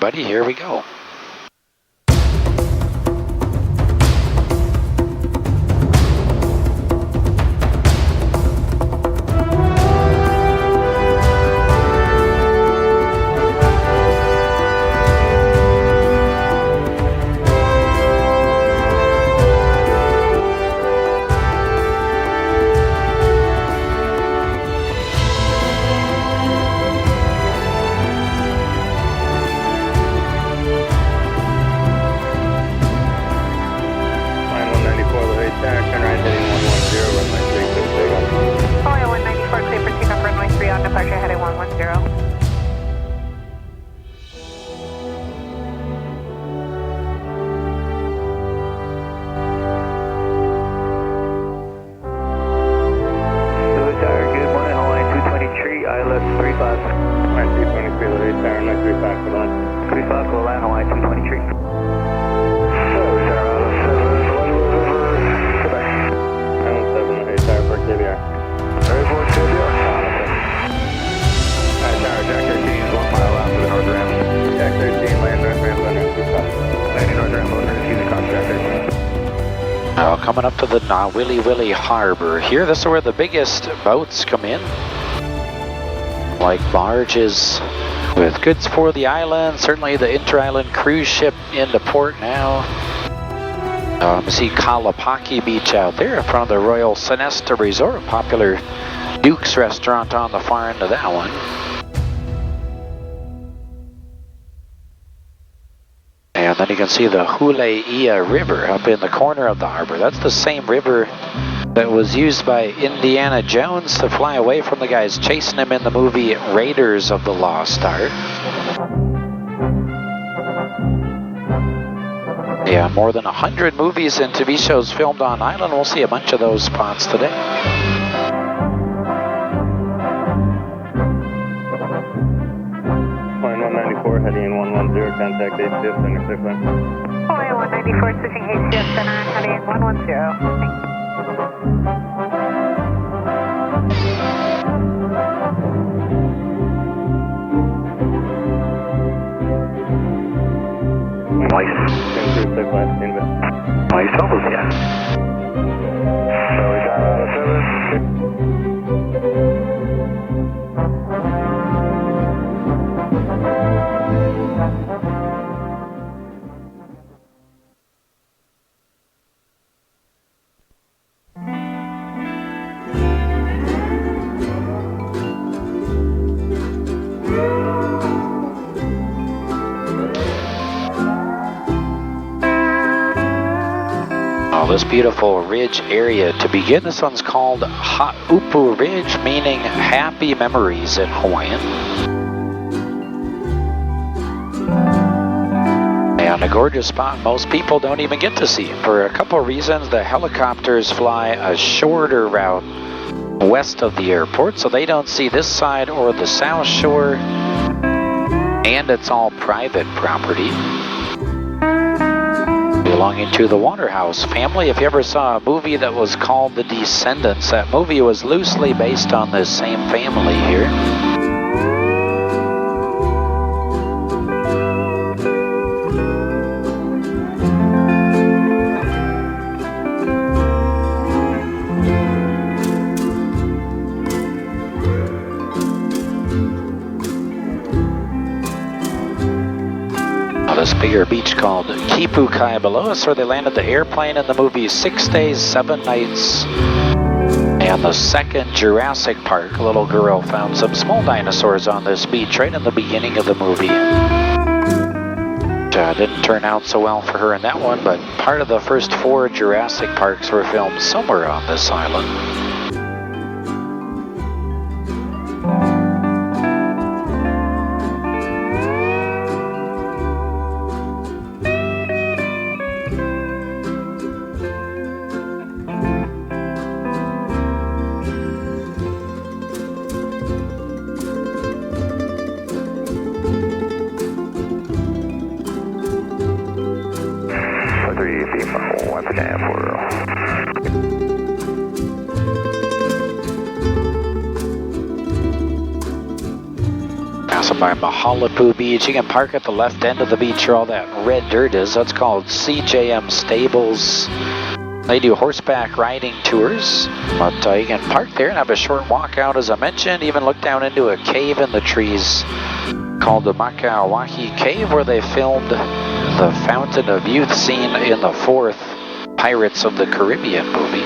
everybody. Here we go. Coming up to the Willy Willy Harbor here. This is where the biggest boats come in, like barges with goods for the island. Certainly the inter-island cruise ship into port now. You see Kalapaki Beach out there in front of the Royal Sonesta Resort, popular Duke's restaurant on the far end of that one. And then you can see the Huleia River up in the corner of the harbor. That's the same river that was used by Indiana Jones to fly away from the guys chasing him in the movie Raiders of the Lost Ark. Yeah, more than 100 movies and TV shows filmed on island. We'll see a bunch of those spots today. Heading in 110, contact HCS Center 61. Kauai 194, switching HCS Center, heading in 110. Myself is yes. So we got out of service. This beautiful ridge area to begin. This one's called Haupu Ridge, meaning happy memories in Hawaiian. And a gorgeous spot most people don't even get to see for a couple of reasons. The helicopters fly a shorter route west of the airport, so they don't see this side or the south shore, and it's all private property belonging to the Waterhouse family. If you ever saw a movie that was called The Descendants, that movie was loosely based on this same family here. This bigger beach called Kipukai below us, where they landed the airplane in the movie 6 Days, 7 Nights. And the second Jurassic Park, a little girl found some small dinosaurs on this beach right in the beginning of the movie. Didn't turn out so well for her in that one, but part of the first 4 Jurassic Parks were filmed somewhere on this island. So by Mahalapu Beach, you can park at the left end of the beach where all that red dirt is. That's called CJM Stables. They do horseback riding tours, but you can park there and have a short walk out, as I mentioned. Even look down into a cave in the trees called the Makauwahi Cave, where they filmed the Fountain of Youth scene in the 4th Pirates of the Caribbean movie.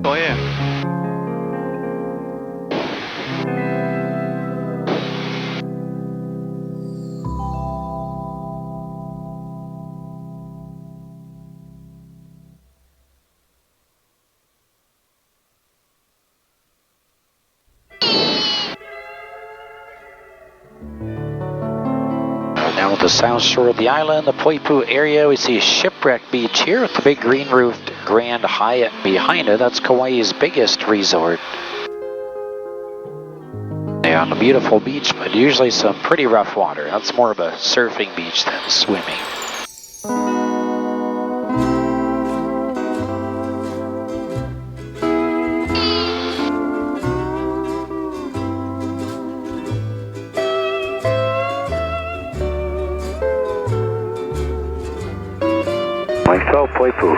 Oh yeah. Down at the south shore of the island, the Poipu area, we see Shipwreck Beach here with the big green roofed Grand Hyatt behind it. That's Kauai's biggest resort. Yeah, on a beautiful beach, but usually some pretty rough water. That's more of a surfing beach than swimming. Myself, Poipu.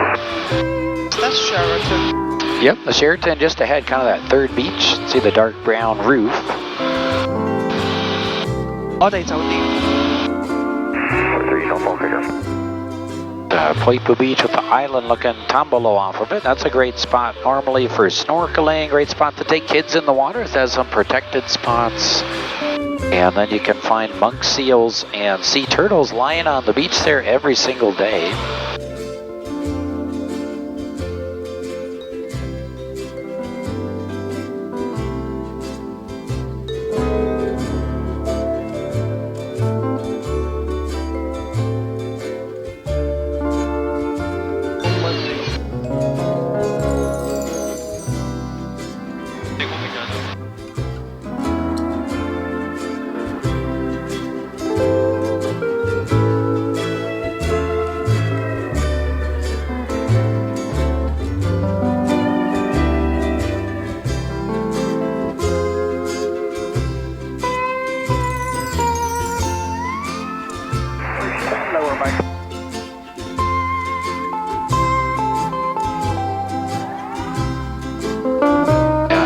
That's Sheraton. Yep, the Sheraton just ahead, kind of that third beach. See the dark brown roof. 我哋酒店 Poipu Beach with the island looking tombolo off of it. That's a great spot normally for snorkeling. Great spot to take kids in the water. It has some protected spots. And then you can find monk seals and sea turtles lying on the beach there every single day.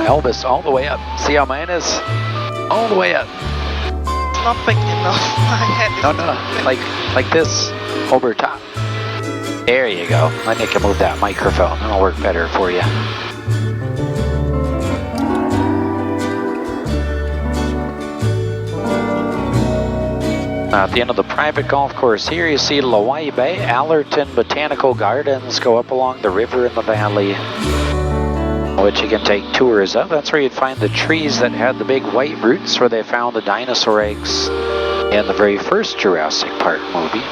Elvis all the way up. See how mine is? All the way up. It's not big enough. My head is No, like this over top. There you go. Then you can move that microphone. It'll work better for you. At the end of the private golf course here, you see Lauai Bay, Allerton Botanical Gardens go up along the river in the valley, which you can take tours of. That's where you'd find the trees that had the big white roots where they found the dinosaur eggs in the very first Jurassic Park movie.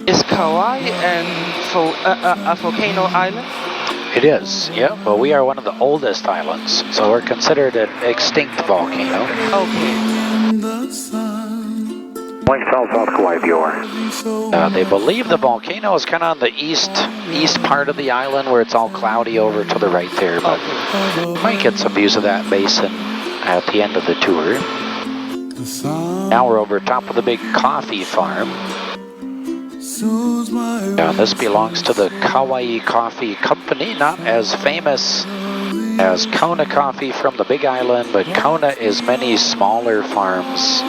Is Kauai and a volcano island? It is, yeah, but we are one of the oldest islands, so we're considered an extinct volcano. Okay. Myself, South Kauai viewer. They believe the volcano is kind of on the east part of the island where it's all cloudy over to the right there, but you might get some views of that basin at the end of the tour. Now we're over top of the big coffee farm. This belongs to the Kauai Coffee Company, not as famous as Kona Coffee from the Big Island, but Kona is many smaller farms.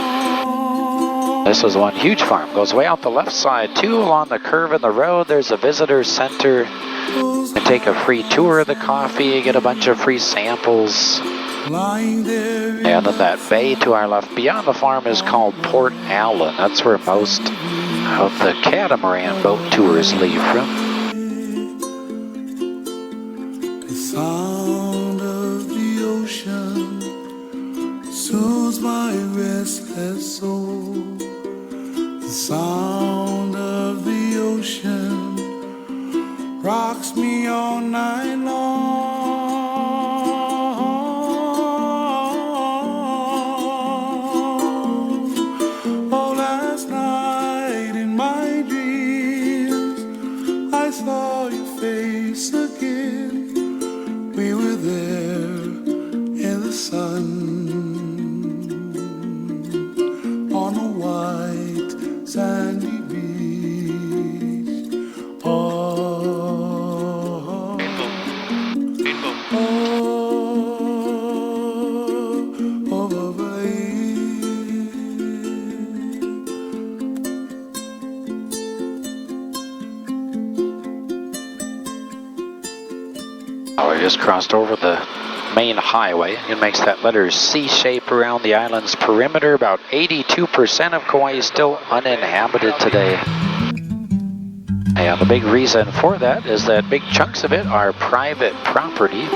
This is one huge farm, goes way out the left side too. Along the curve in the road, there's a visitor center. You can take a free tour of the coffee, get a bunch of free samples. lying there. And then that bay to our left beyond the farm is called Port Allen. That's where most of the catamaran boat tours leave from. The sound of the ocean soothes my restless soul. The sound of the ocean rocks me all night long. Oh, last night in my dreams I saw your face again. We were there in the sun on a white sandy beach. Oh, Oh, we just crossed over the main highway. It makes that letter C shape around the island's perimeter. About 82% of Kauai is still uninhabited today. And the big reason for that is that big chunks of it are private property.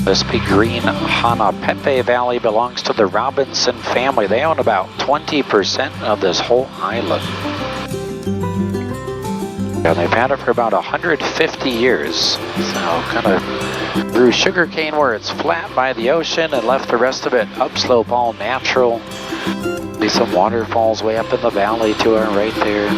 This big green Hanapepe Valley belongs to the Robinson family. They own about 20% of this whole island. And they've had it for about 150 years. So kind of grew sugarcane where it's flat by the ocean and left the rest of it upslope, all natural. See some waterfalls way up in the valley to our right there.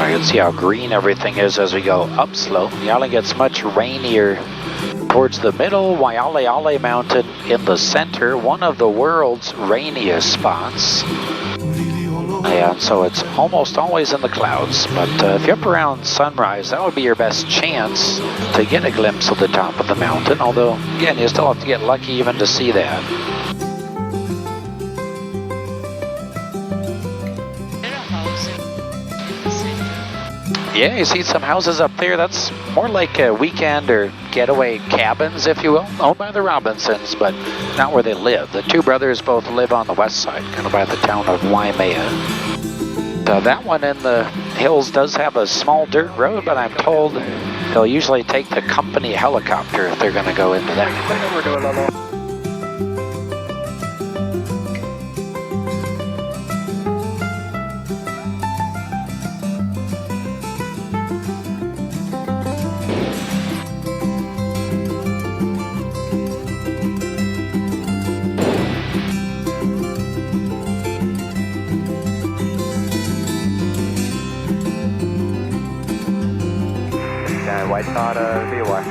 I can see how green everything is as we go upslope. The island gets much rainier towards the middle. Waialeale Mountain in the center, one of the world's rainiest spots. And so it's almost always in the clouds. But if you're up around sunrise, that would be your best chance to get a glimpse of the top of the mountain. Although, again, you still have to get lucky even to see that. Yeah, you see some houses up there. That's more like a weekend or getaway cabins, if you will, owned by the Robinsons, but not where they live. The two brothers both live on the west side, kind of by the town of Waimea. That one in the hills does have a small dirt road, but I'm told they'll usually take the company helicopter if they're going to go into that. White Cod, VOI.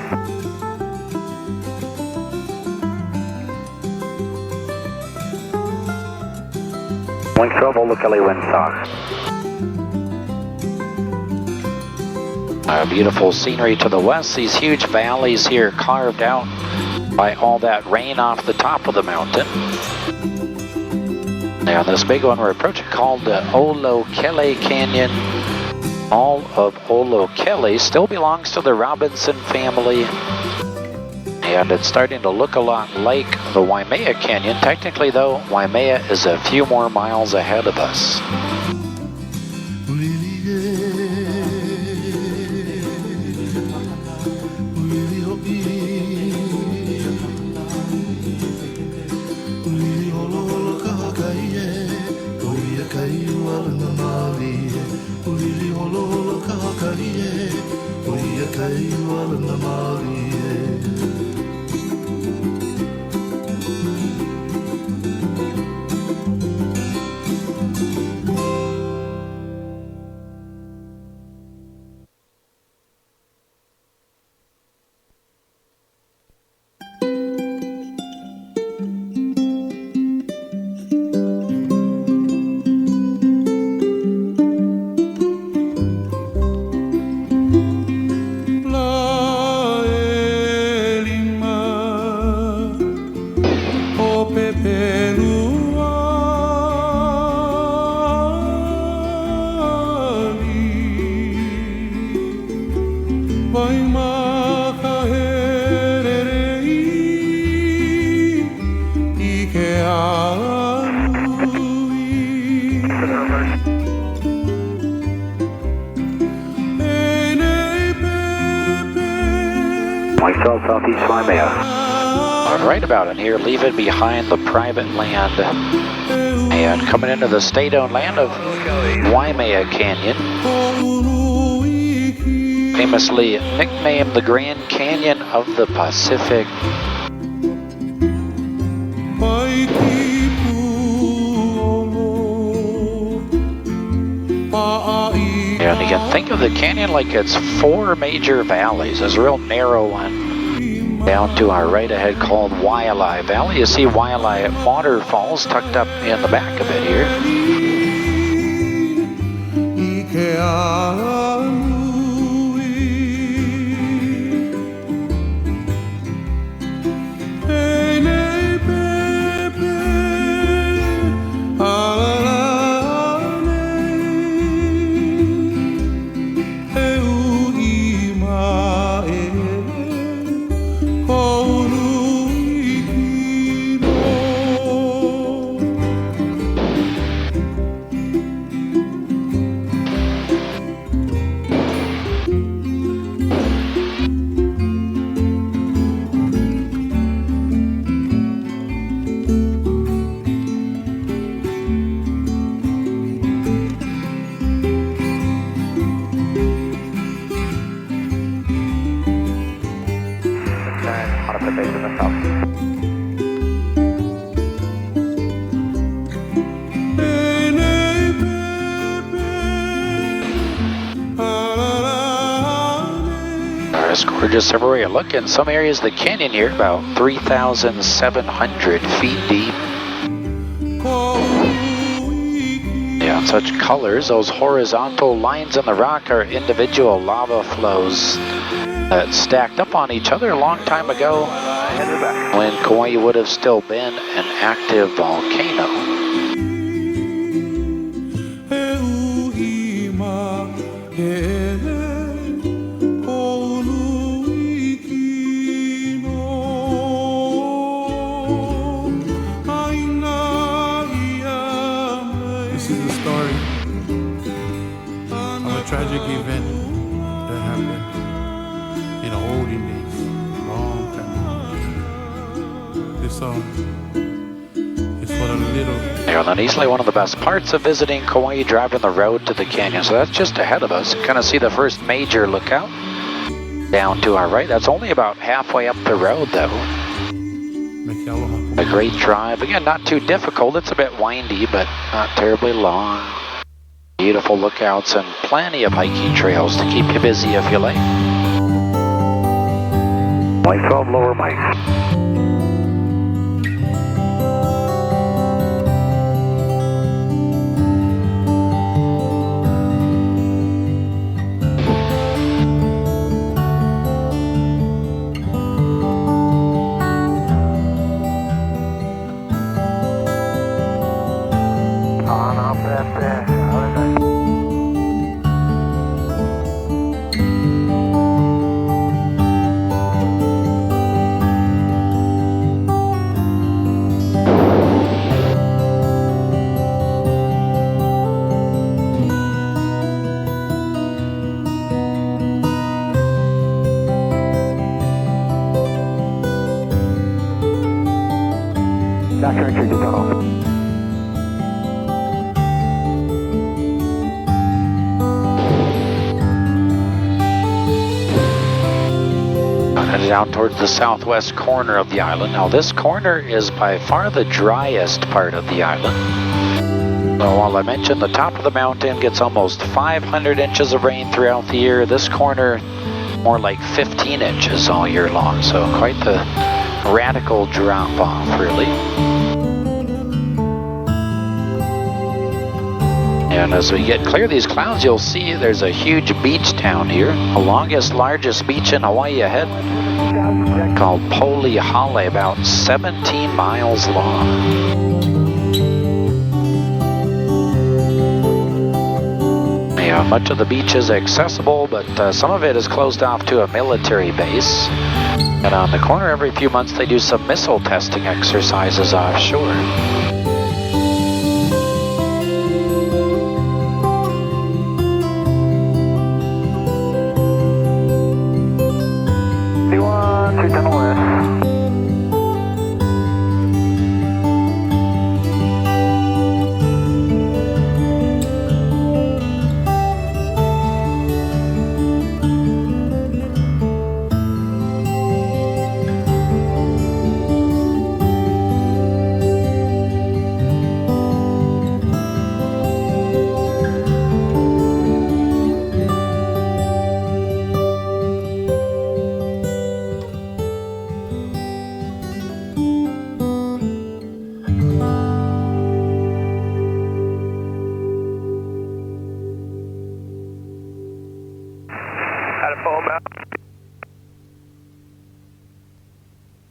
Wind 12, Olukele wind south. Beautiful scenery to the west. These huge valleys here carved out by all that rain off the top of the mountain. Now this big one we're approaching called the Olukele Canyon. All of Olukele still belongs to the Robinson family, and it's starting to look a lot like the Waimea Canyon. Technically though, Waimea is a few more miles ahead of us. Myself, Southeast Waimea. Right about in here, leaving behind the private land and coming into the state-owned land of Waimea Canyon, famously nicknamed the Grand Canyon of the Pacific. And you can think of the canyon like it's 4 major valleys. There's a real narrow one down to our right ahead called Waialae Valley. You see Waialae waterfalls tucked up in the back of it here. It's gorgeous everywhere you look. In some areas of the canyon here, about 3,700 feet deep. Yeah, such colors. Those horizontal lines in the rock are individual lava flows that stacked up on each other a long time ago when Kauai would have still been an active volcano. This is the story of a tragic event that happened in the olden days, long time ago. This song is for the little. Yeah, and easily one of the best parts of visiting Kauai, driving the road to the canyon. So that's just ahead of us. Kind of see the first major lookout down to our right. That's only about halfway up the road, though. A great drive. Again, not too difficult. It's a bit windy, but not terribly long. Beautiful lookouts and plenty of hiking trails to keep you busy if you like. Mike 12, lower Mike. Dr. Richard, you go. down towards the southwest corner of the island. Now this corner is by far the driest part of the island. So while I mentioned the top of the mountain gets almost 500 inches of rain throughout the year, this corner more like 15 inches all year long. So quite the radical drop off, really. And as we get clear of these clouds, you'll see there's a huge beach town here. The longest, largest beach in Hawaii ahead, called Polihale, about 17 miles long. Yeah, much of the beach is accessible, but some of it is closed off to a military base. And on the corner, every few months, they do some missile testing exercises offshore.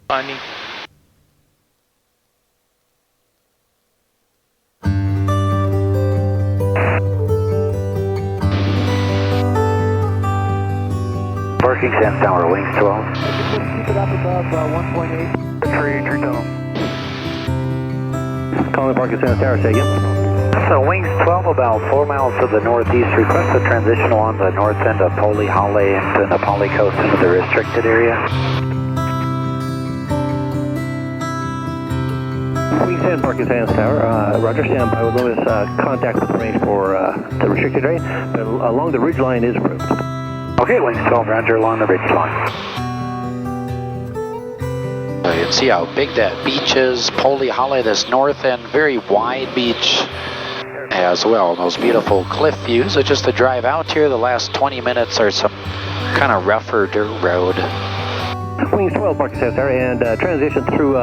Funny. Parking Sand Tower, wings 12. Keep it up above 1.8. Tree tunnel. Calling Parking Sand Tower, say again. So wings 12 about 4 miles to the northeast. Request a transition along the north end of Polihale to the Napali coast into the restricted area. Wings 10, Parking Sands Tower. Roger, stand by with Lewis. Contact with range for the restricted area, but along the ridge line is approved. Okay, wings 12, roger, along the ridge line. So you can see how big that beach is. Polihale, this north end, very wide beach as well. Those beautiful cliff views. So just to drive out here, the last 20 minutes are some kind of rougher dirt road. Wings 12, Parking Sands Tower, and transition through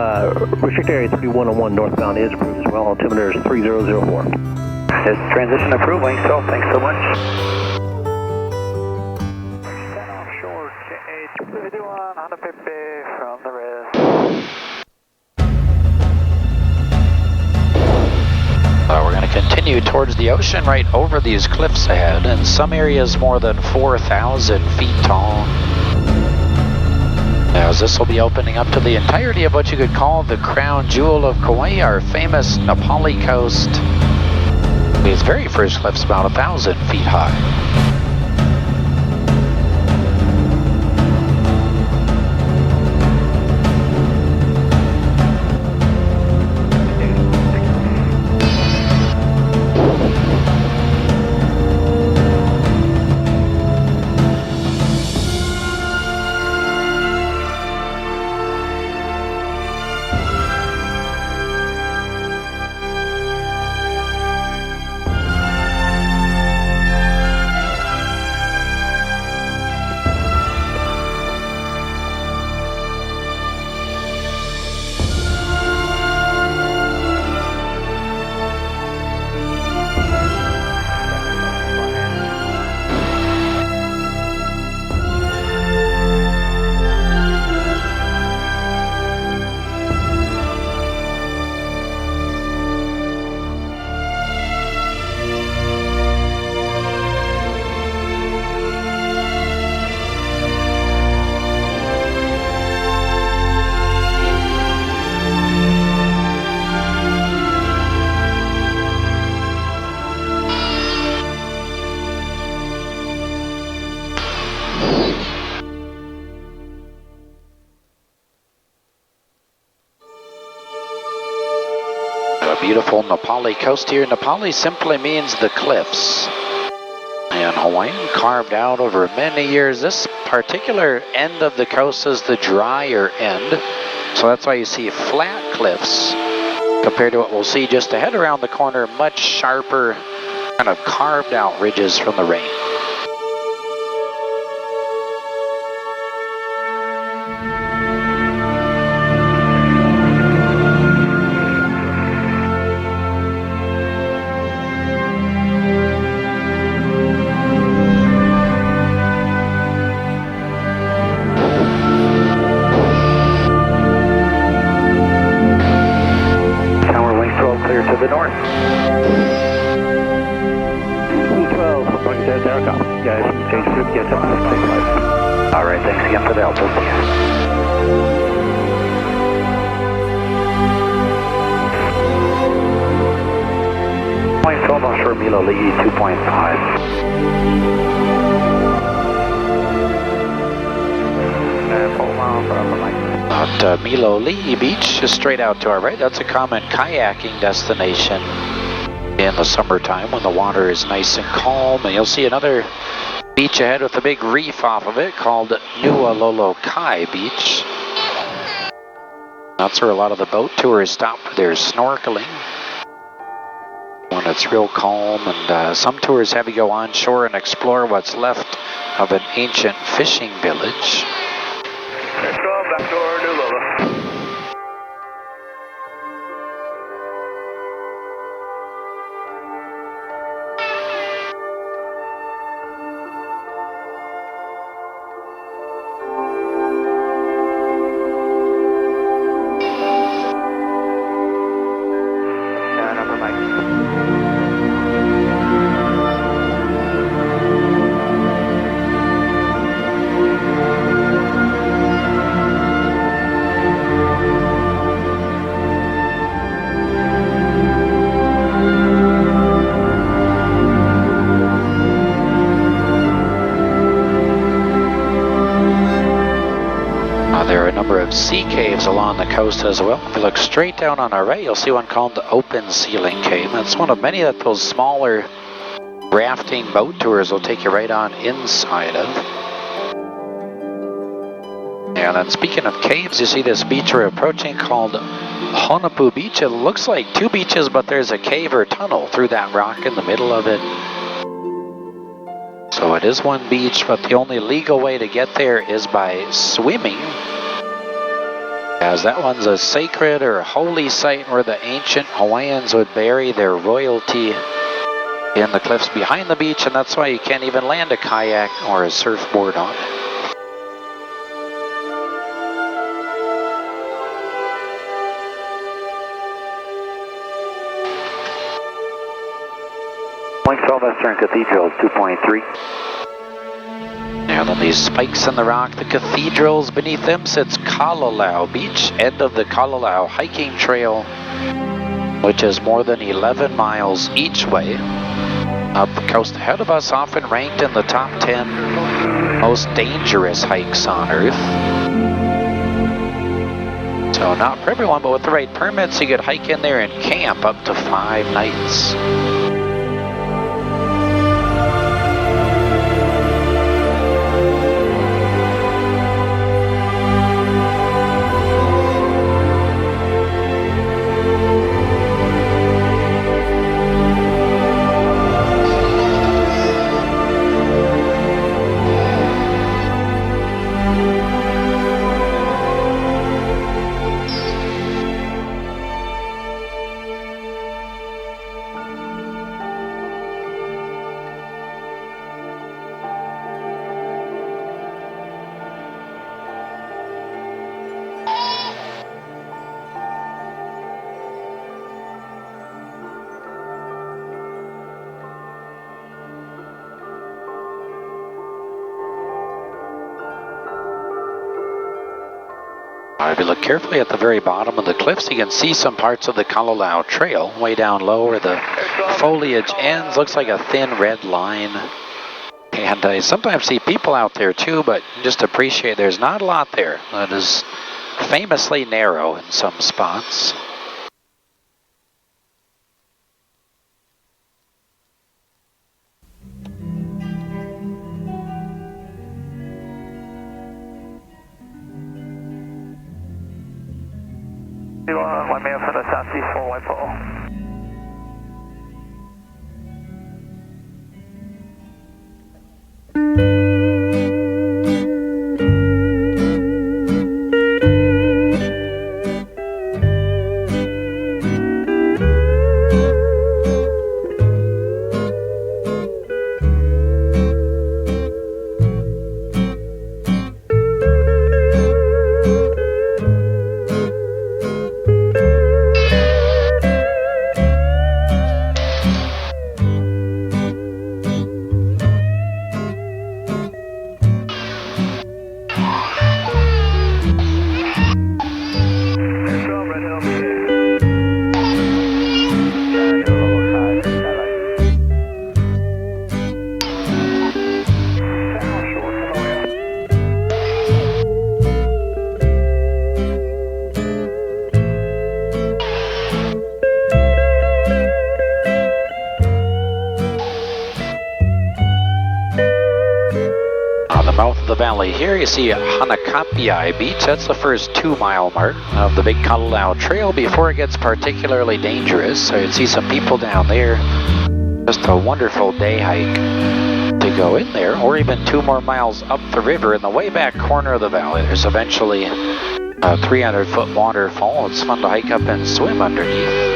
restricted area 3101 northbound is approved as well. Altimeter is 3004. Is transition approved, wings 12, thanks so much. Offshore, KH51, 150 from the rest. We're going to continue towards the ocean right over these cliffs ahead, and some areas more than 4,000 feet tall. As this will be opening up to the entirety of what you could call the crown jewel of Kauai, our famous Napali coast. Its very first cliff's about 1,000 feet high. A beautiful Napali coast here. Napali simply means the cliffs. And Hawaiian carved out over many years. This particular end of the coast is the drier end. So that's why you see flat cliffs compared to what we'll see just ahead around the corner, much sharper, kind of carved out ridges from the rain. Tower wing 12 clear to the north. Wing 12, Roger that, Tower copy. Guys, change group, get up to 65. All right, thanks again for the help. We'll see you. Point 12 offshore Milo Lee 2.5. At Milo Lee Beach, just straight out to our right, that's a common kayaking destination in the summertime when the water is nice and calm. And you'll see another beach ahead with a big reef off of it called Nualolokai Beach. That's where a lot of the boat tours stop for their snorkeling when it's real calm, and some tours have you go on shore and explore what's left of an ancient fishing village. Back to our New Lola. There are a number of sea caves along the coast as well. If you look straight down on our right, you'll see one called the Open Ceiling Cave. That's one of many that those smaller rafting boat tours will take you right on inside of. And then speaking of caves, you see this beach we're approaching called Honopu Beach. It looks like two beaches, but there's a cave or tunnel through that rock in the middle of it. So it is one beach, but the only legal way to get there is by swimming, as that one's a sacred or holy site where the ancient Hawaiians would bury their royalty in the cliffs behind the beach, and that's why you can't even land a kayak or a surfboard on it. Point 12 Western Cathedral 2.3. And on these spikes in the rock, the cathedrals beneath them sits Kalalau Beach, end of the Kalalau hiking trail, which is more than 11 miles each way. Up the coast ahead of us, often ranked in the top 10 most dangerous hikes on Earth. So not for everyone, but with the right permits, you could hike in there and camp up to 5 nights. If you look carefully at the very bottom of the cliffs, you can see some parts of the Kalalau Trail way down low where the foliage ends. Looks like a thin red line. And I sometimes see people out there too, but just appreciate there's not a lot there. It is famously narrow in some spots. 1 minute for the southeast 4 white pole. Mouth of the valley here, you see Hanakapiai Beach. That's the first 2-mile mark of the Big Kalalau Trail before it gets particularly dangerous. So you'd see some people down there. Just a wonderful day hike to go in there, or even 2 more miles up the river in the way back corner of the valley. There's eventually a 300-foot waterfall. It's fun to hike up and swim underneath.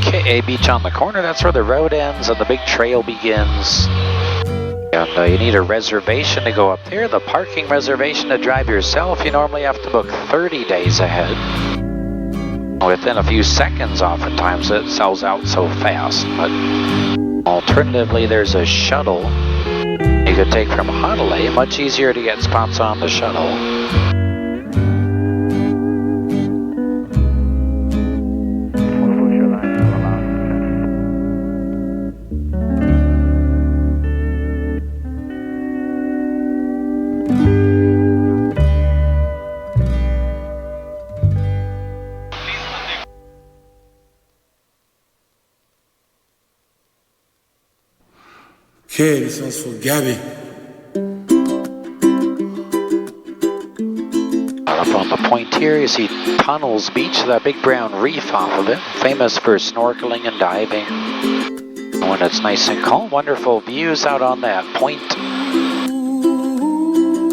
KA Beach on the corner, that's where the road ends and the big trail begins. And you need a reservation to go up there. The parking reservation to drive yourself, you normally have to book 30 days ahead. Within a few seconds, oftentimes, it sells out so fast. But alternatively, there's a shuttle you could take from Honolulu. Much easier to get spots on the shuttle. Okay, this one's for Gabby. Up on the point here, you see Tunnels Beach, that big brown reef off of it. Famous for snorkeling and diving. When it's nice and calm, wonderful views out on that point.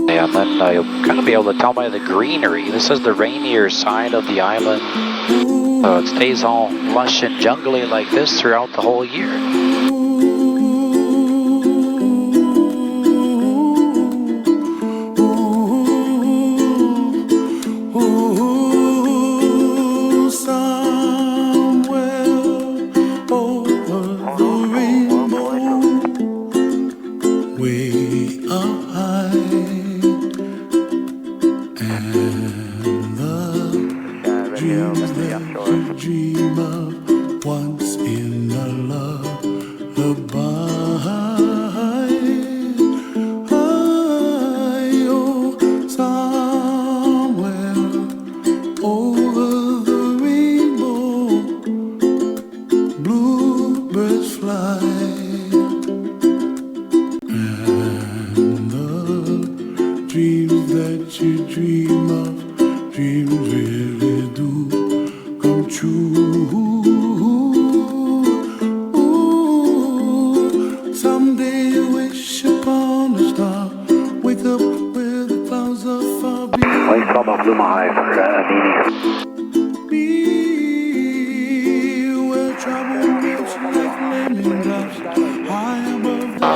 And then you'll kind of be able to tell by the greenery. This is the rainier side of the island. So it stays all lush and jungly like this throughout the whole year.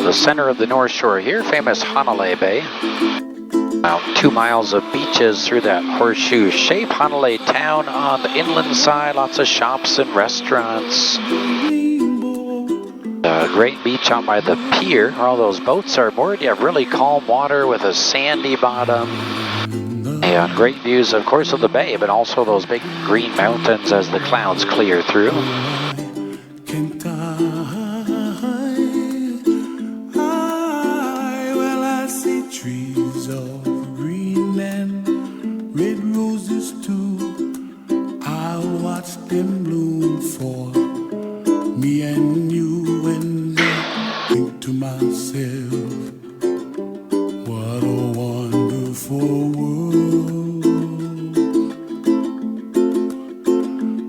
The center of the North Shore here, famous Hanalei Bay. About 2 miles of beaches through that horseshoe shape. Hanalei town on the inland side, lots of shops and restaurants. A great beach out by the pier where all those boats are moored. You have really calm water with a sandy bottom. And great views, of course, of the bay, but also those big green mountains as the clouds clear through. Well, I see trees of green and red roses too. I watch them bloom for me and you, and I think to myself, what a wonderful world.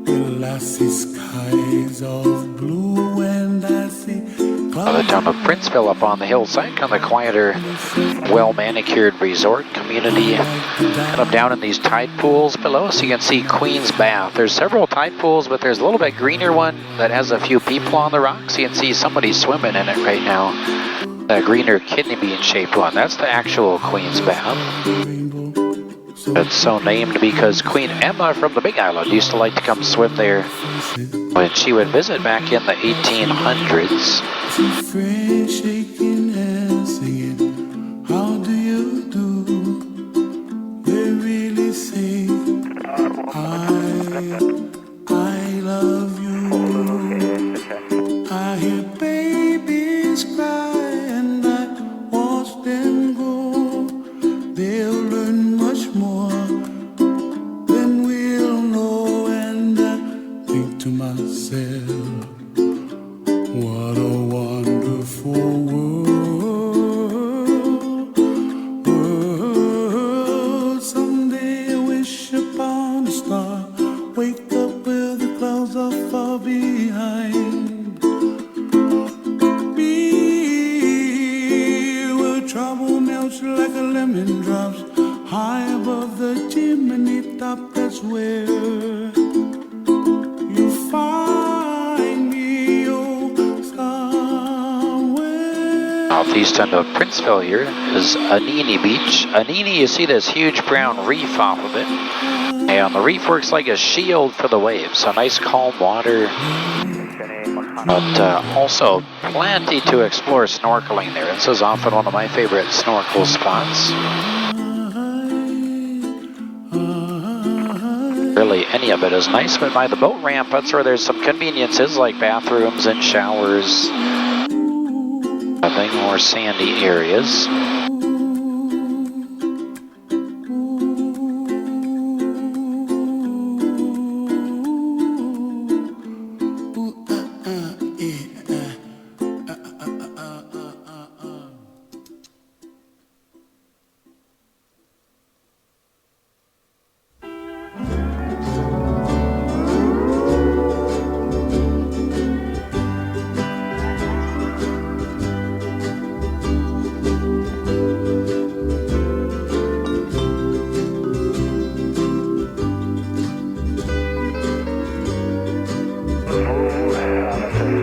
Well, I see skies of blue and I see The town of Princeville up on the hillside, kind of the quieter, well-manicured resort community. Kind of down in these tide pools below us, you can see Queen's Bath. There's several tide pools, but there's a little bit greener one that has a few people on the rocks. You can see somebody swimming in it right now. The greener kidney bean-shaped one, that's the actual Queen's Bath. It's so named because Queen Emma from the Big Island used to like to come swim there when she would visit back in the 1800s. friends shaking hands singing, how do you do? They really say, I love you. I hear babies cry and I watch them go. They'll learn much more than we'll know, and I think to myself, what a wonderful world. Someday I wish upon a star, wake up where the clouds are far behind me, where trouble melts like a lemon drops high above the chimney top. That's where you find me. Southeast end of Princeville here is Anini Beach. Anini, you see this huge brown reef off of it. And the reef works like a shield for the waves. So nice calm water. But also plenty to explore snorkeling there. This is often one of my favorite snorkel spots. Really, any of it is nice, but by the boat ramp, that's where there's some conveniences like bathrooms and showers. Nothing more sandy areas.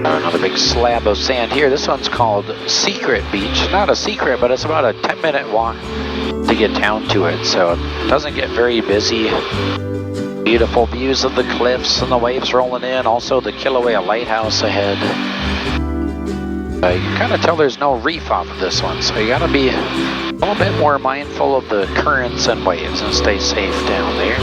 Another big slab of sand here. This one's called Secret Beach. Not a secret, but it's about a 10-minute walk to get down to it, so it doesn't get very busy. Beautiful views of the cliffs and the waves rolling in. Also the Kilauea Lighthouse ahead. You can kind of tell there's no reef off of this one, so you gotta be a little bit more mindful of the currents and waves and stay safe down there.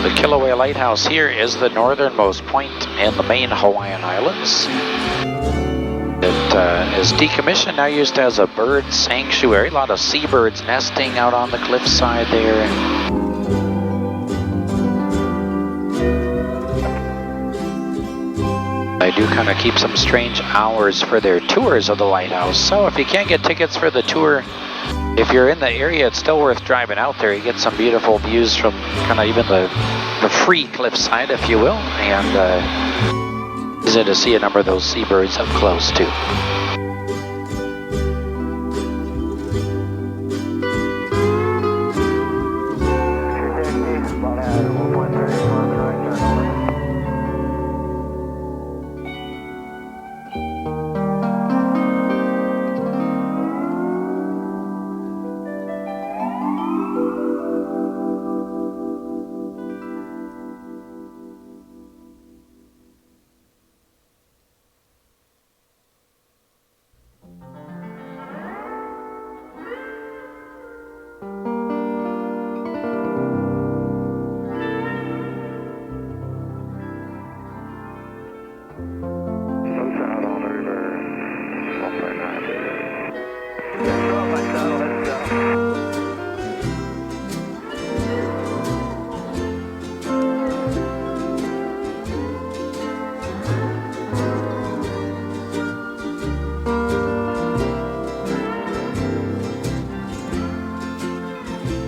The Kilauea Lighthouse here is the northernmost point in the main Hawaiian Islands. It is decommissioned, now used as a bird sanctuary. A lot of seabirds nesting out on the cliffside there. They do kind of keep some strange hours for their tours of the lighthouse. So if you can't get tickets for the tour, if you're in the area, it's still worth driving out there. You get some beautiful views from kind of even the free cliffside, if you will, and easy to see a number of those seabirds up close too.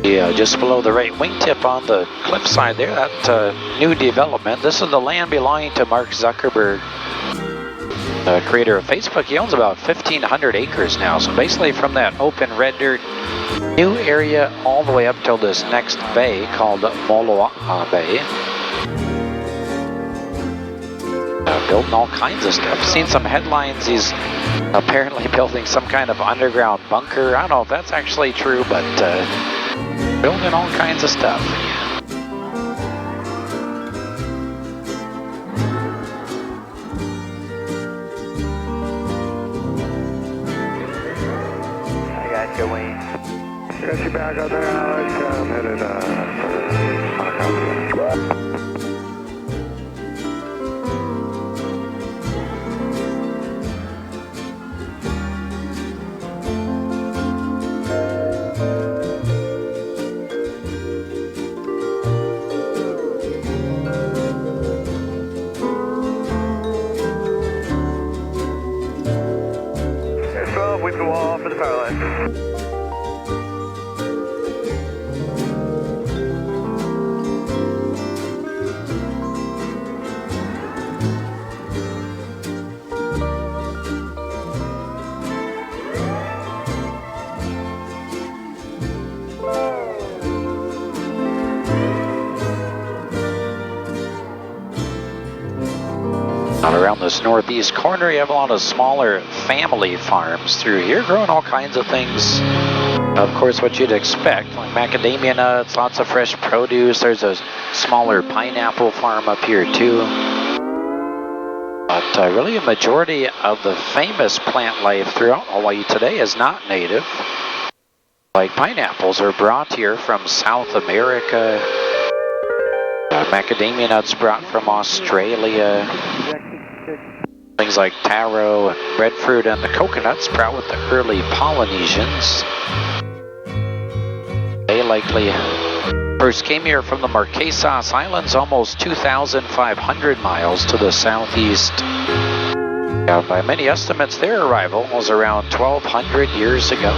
Yeah, just below the right wingtip on the cliffside there, that new development. This is the land belonging to Mark Zuckerberg, the creator of Facebook. He owns about 1,500 acres now. So basically from that open red dirt new area all the way up till this next bay called Moloa Bay. Building all kinds of stuff. Seen some headlines. He's apparently building some kind of underground bunker. I don't know if that's actually true, but building all kinds of stuff. I got you, Wayne. Got you back out there, Alex. I'm headed for we flew off for the power line. Around this northeast corner, you have a lot of smaller family farms through here, growing all kinds of things. Of course, what you'd expect, like macadamia nuts, lots of fresh produce. There's a smaller pineapple farm up here too. But really a majority of the famous plant life throughout Hawaii today is not native. Like pineapples are brought here from South America. Macadamia nuts brought from Australia. Things like taro and breadfruit, and the coconuts brought with the early Polynesians. They likely first came here from the Marquesas Islands, almost 2,500 miles to the southeast. By many estimates, their arrival was around 1,200 years ago.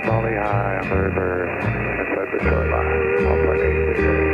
Bali high on the river, inside the shoreline, all flight 860.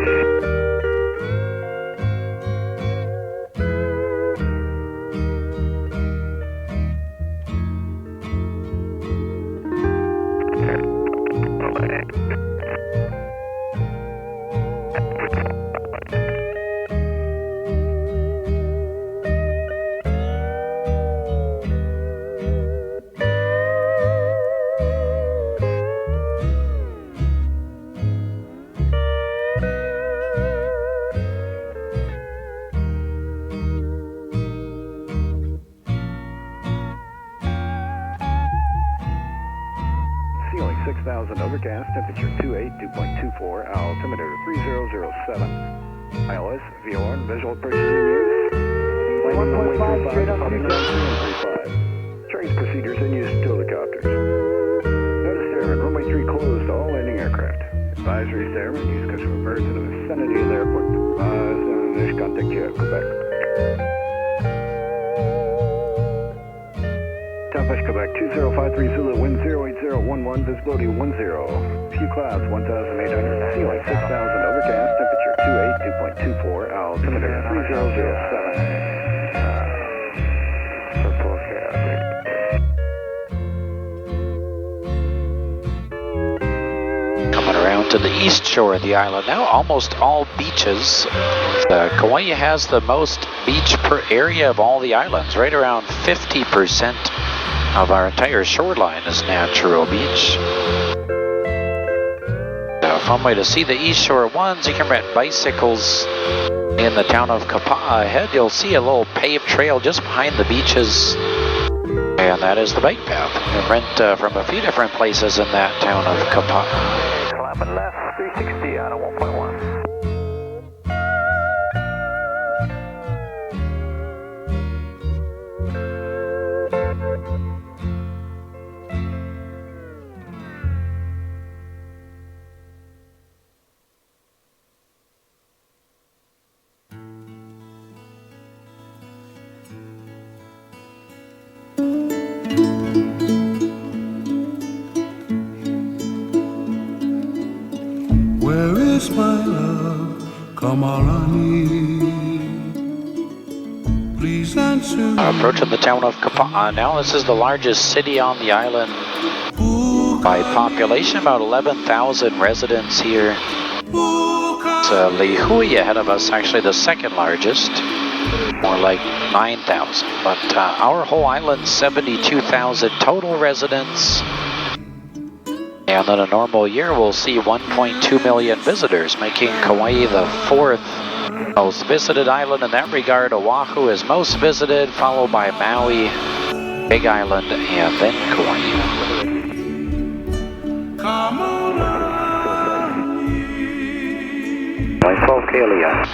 Ceiling 6,000, overcast, temperature 282.24, altimeter 3007. ILS, VOR, visual purchasing use. 1.5, straight up 3935. Trains, procedures, and use of helicopters. Notice airmen, runway 3 closed to all landing aircraft. Advisory to airmen, use customer birds in the vicinity of the airport. Advise, contact you at Quebec. Southwest Quebec 2053 Zulu, wind 08011, visibility 10. Few clouds 1,800, ceiling 6,000, overcast, temperature 282.24, altimeter 3007. Coming around to the east shore of the island now, almost all beaches. Kauai has the most beach per area of all the islands, right around 50% of our entire shoreline is natural beach. A fun way to see the east shore ones, you can rent bicycles in the town of Kauai. Ahead you'll see a little paved trail just behind the beaches, and that is the bike path. You can rent from a few different places in that town of Kauai. Climbing left, 360 out of 1.1. Kamalani. Please answer. Approaching the town of Kauai now. This is the largest city on the island by population, about 11,000 residents here. It's Lihui ahead of us, actually the second largest, more like 9,000. But our whole island, 72,000 total residents. And in a normal year, we'll see 1.2 million visitors, making Kauai the fourth most visited island in that regard. Oahu is most visited, followed by Maui, Big Island, and then Kauai. Line 12 Kalia.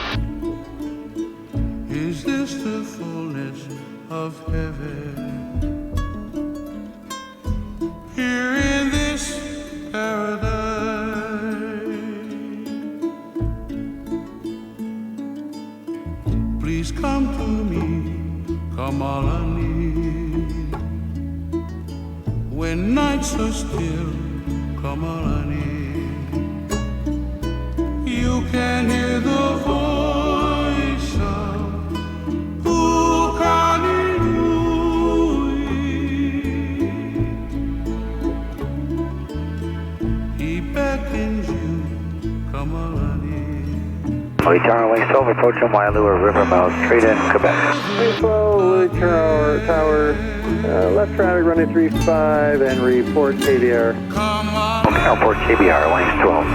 Is this the fullness of heaven? Here in this paradise, please come to me, Kamalani. When nights are still, Kamalani, you can hear the voice of Pukaninui. He beckons you, Kamalani. Louis Tower, Wings 12, approaching Wailua River mouth, straight in Quebec. Wings 12, Louis Tower, left traffic running 35 and report KBR. Okay, report KBR, Wings 12.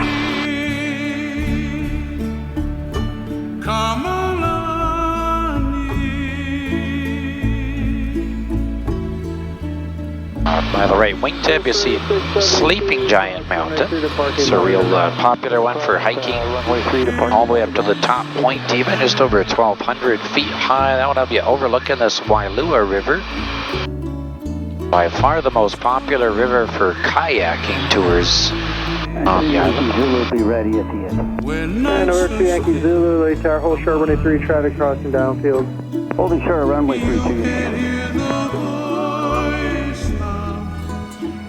By the right wingtip, you see Sleeping Giant Mountain. It's a real popular one for hiking, all the way up to the top point, even just over 1,200 feet high. That would have you overlooking this Wailua River. By far the most popular river for kayaking tours on the island. Zulu will be ready at the end. And over to Yankee Zulu, Louis Tower, hold short runway 3, traffic crossing downfield. Holding short runway 32.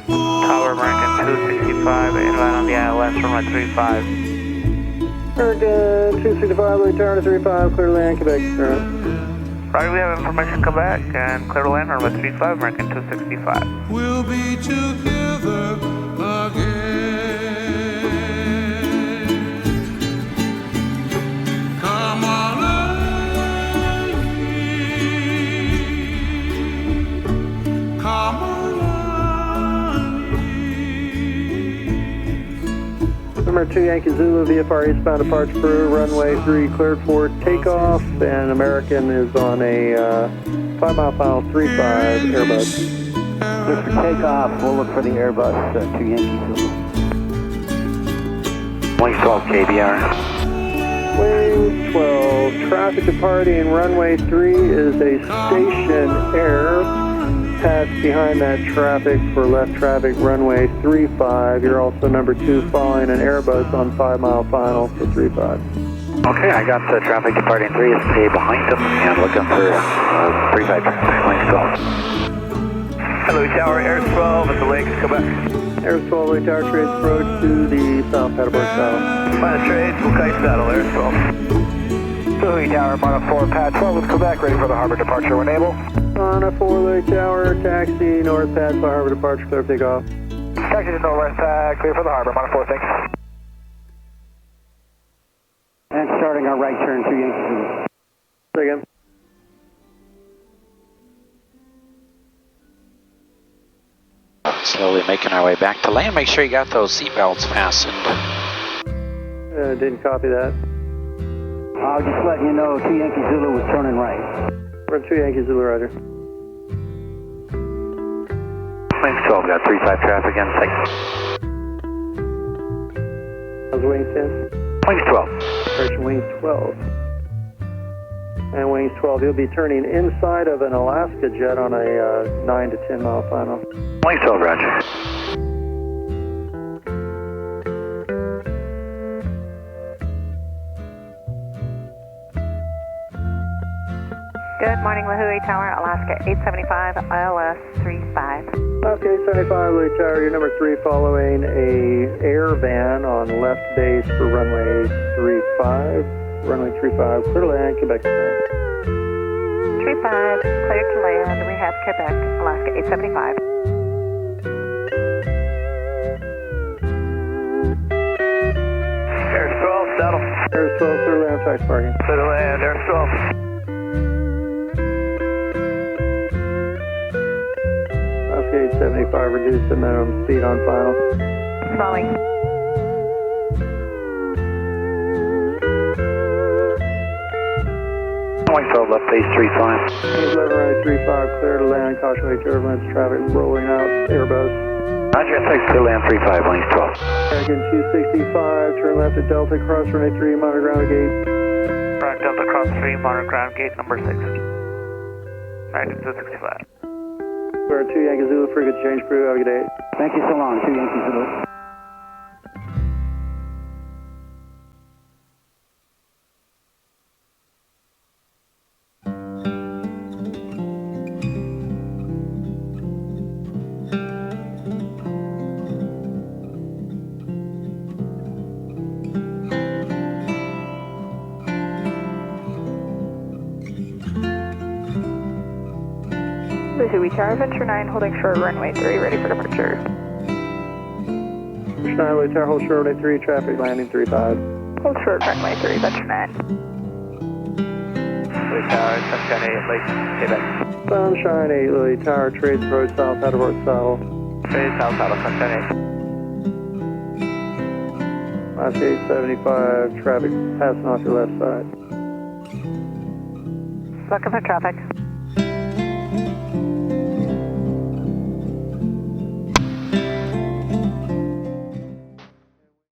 Tower American 265, inland on the ILS, runway 35. American 265, Louis Tower to 35, clear to land, Quebec. Right, we have information Quebec and clear to land, runway 35, American 265. We'll be together again. Number 2 Yankee Zulu, VFR eastbound departure for runway 3 cleared for takeoff, and American is on a 5 mile final 35 Airbus. Clear for takeoff, we'll look for the Airbus to Yankee Zulu. Wings 12 KBR. Wings 12, traffic departing runway 3 is a station air. Pass behind that traffic for left traffic runway 35. You're also number 2 following an Airbus on 5 mile final for 35. Okay, I got traffic departing 3, stay behind them and looking for 35 traffic, Wings 12. Hello Tower, Air 12 at the Lakes, Quebec. Air 12, Louis Tower, trades approach to the south paddleboard saddle. Final trades, Bukai Saddle, Air 12. Louis Tower, Mono 4, Pad 12 with Quebec, ready for the harbor departure when able. On a 4 Louis Tower, taxi north pad for harbor departure, clear for takeoff. Taxi to northwest pad, clear for the harbor, Mono 4, thanks. And starting our right turn to Yankee Zulu. Say again. Slowly making our way back to land. Make sure you got those seatbelts fastened. Didn't copy that. I'll just letting you know 2 Yankee Zulu was turning right. We're 2 Yankee Zulu, roger. Wings 12, got 35 traffic in sight. How's Wings 10? Wings 12. Approaching Wings 12. And Wings 12, you'll be turning inside of an Alaska jet on a 9 to 10 mile final. Wings 12, roger. Good morning, Lihui Tower, Alaska 875, ILS 35. Okay, 75 Louis Tower, you're number 3 following a air van on left base for runway 35. runway 35, clear to land, Quebec. 35, clear to land. We have Quebec, Alaska 875. Air 12, settle. Air 12, clear to land, taxi parking. Clear to land, Air 12. Alaska 875, reduce the minimum speed on final. Stalling. Wing 12 left base 35. 11 runway 35, clear to land, caution wake turbulence, traffic rolling out, Airbus. Roger, take clear land 35, wings 12. American 265, turn left at Delta, cross runway 3, monitor ground gate. Right, Delta cross 3, monitor ground gate number 6. Right, 265. We're at 2 Yankee Zulu, frigate change crew, have a good day. Thank you so long, 2 Yankee Zulu. Lucy, we tower Venture 9, holding short runway 3, ready for departure. Schneider, Tower, hold short runway 3, traffic landing 35. Hold short runway 3, Venture 9. Lily Tower, Sunshine 8, Lake, Quebec. Sunshine 8, Lily Tower, trades road south, Hatterport saddle. Trade south, saddle, Sunshine 8. Alaska 875, traffic passing off your left side. Welcome for traffic.